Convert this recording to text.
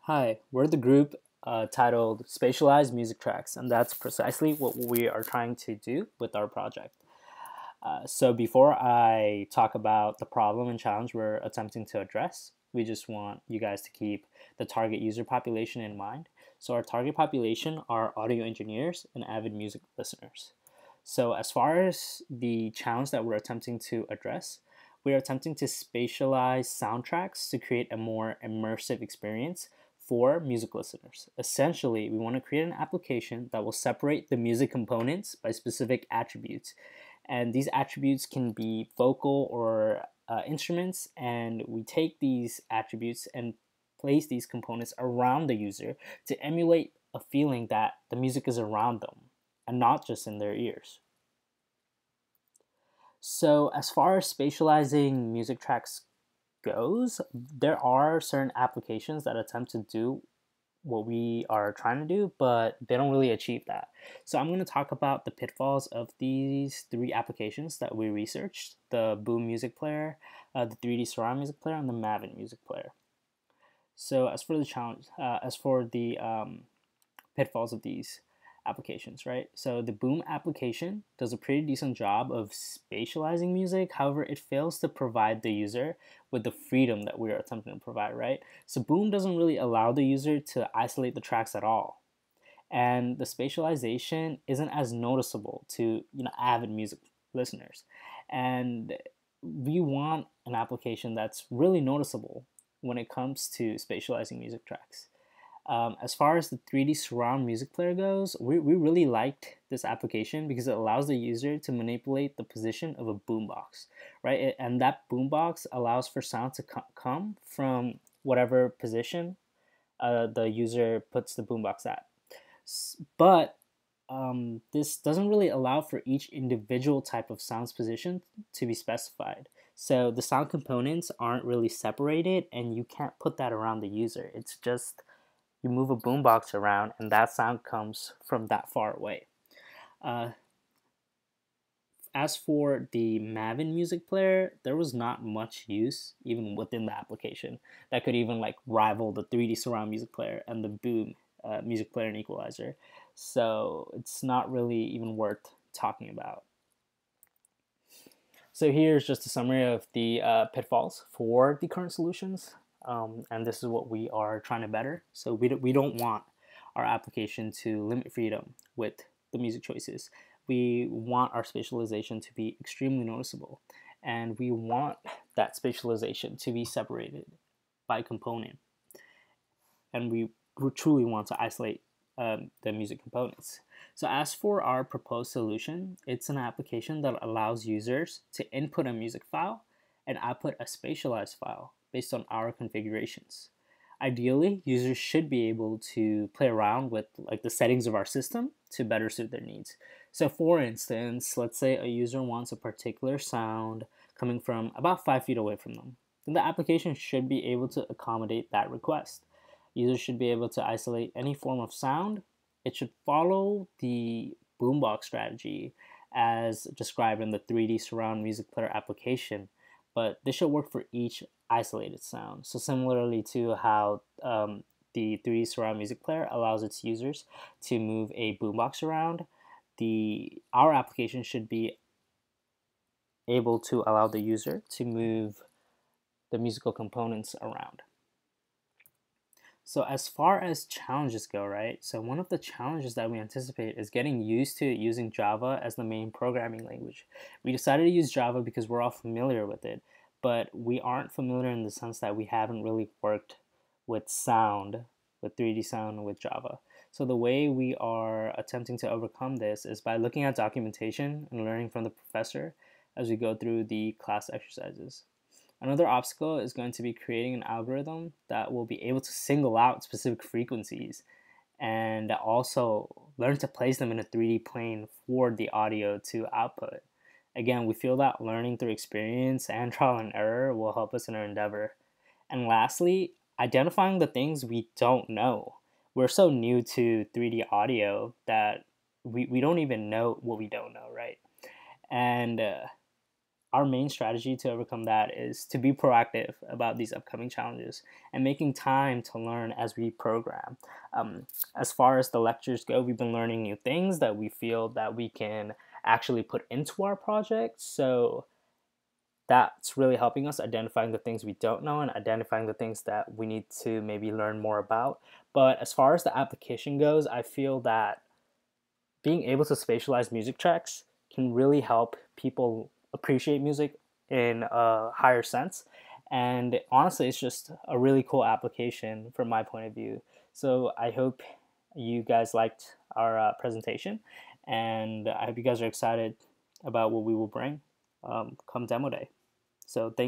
Hi, we're the group titled Spatialize Music Tracks, and that's precisely what we are trying to do with our project. So, before I talk about the problem and challenge we're attempting to address, we just want you guys to keep the target user population in mind. So, our target population are audio engineers and avid music listeners. So, as far as the challenge that we're attempting to address, we are attempting to spatialize soundtracks to create a more immersive experience for music listeners. Essentially, we want to create an application that will separate the music components by specific attributes. And these attributes can be vocal or instruments, and we take these attributes and place these components around the user to emulate a feeling that the music is around them and not just in their ears. So, as far as spatializing music tracks goes, there are certain applications that attempt to do what we are trying to do, but they don't really achieve that. So, I'm going to talk about the pitfalls of these three applications that we researched: the Boom music player, the 3D surround music player, and the Maven music player. So, as for the challenge, as for the pitfalls of these applications, right? So the Boom application does a pretty decent job of spatializing music. However, it fails to provide the user with the freedom that we are attempting to provide, right? So Boom doesn't really allow the user to isolate the tracks at all. And the spatialization isn't as noticeable to avid music listeners. And we want an application that's really noticeable when it comes to spatializing music tracks. As far as the 3D surround music player goes, we really liked this application because it allows the user to manipulate the position of a boombox, right? And that boombox allows for sound to come from whatever position the user puts the boombox at. But this doesn't really allow for each individual type of sound's position to be specified. So the sound components aren't really separated, and you can't put that around the user. It's just you move a boombox around and that sound comes from that far away. Uh, as for the Maven music player, there was not much use even within the application that could even like rival the 3D surround music player and the Boom music player and equalizer. So it's not really even worth talking about. So here's just a summary of the pitfalls for the current solutions. And this is what we are trying to better. So we don't want our application to limit freedom with the music choices. We want our spatialization to be extremely noticeable. And we want that spatialization to be separated by component. And we truly want to isolate the music components. So as for our proposed solution, it's an application that allows users to input a music file and output a spatialized file based on our configurations. Ideally, users should be able to play around with like the settings of our system to better suit their needs. So for instance, let's say a user wants a particular sound coming from about 5 feet away from them. Then the application should be able to accommodate that request. Users should be able to isolate any form of sound. It should follow the boombox strategy as described in the 3D surround music player application, but this should work for each isolated sound. So similarly to how the 3D surround music player allows its users to move a boombox around, our application should be able to allow the user to move the musical components around. So as far as challenges go, right? So one of the challenges that we anticipate is getting used to using Java as the main programming language. We decided to use Java because we're all familiar with it, but we aren't familiar in the sense that we haven't really worked with sound, with 3D sound with Java. So the way we are attempting to overcome this is by looking at documentation and learning from the professor as we go through the class exercises. Another obstacle is going to be creating an algorithm that will be able to single out specific frequencies and also learn to place them in a 3D plane for the audio to output. Again, we feel that learning through experience and trial and error will help us in our endeavor. And lastly, identifying the things we don't know. We're so new to 3D audio that we don't even know what we don't know, right? And our main strategy to overcome that is to be proactive about these upcoming challenges and making time to learn as we program. As far as the lectures go, we've been learning new things that we feel that we can actually put into our project. So that's really helping us identifying the things we don't know and identifying the things that we need to maybe learn more about. But as far as the application goes, I feel that being able to spatialize music tracks can really help people appreciate music in a higher sense. And honestly, it's just a really cool application from my point of view. So I hope you guys liked our presentation, and I hope you guys are excited about what we will bring come demo day. So thank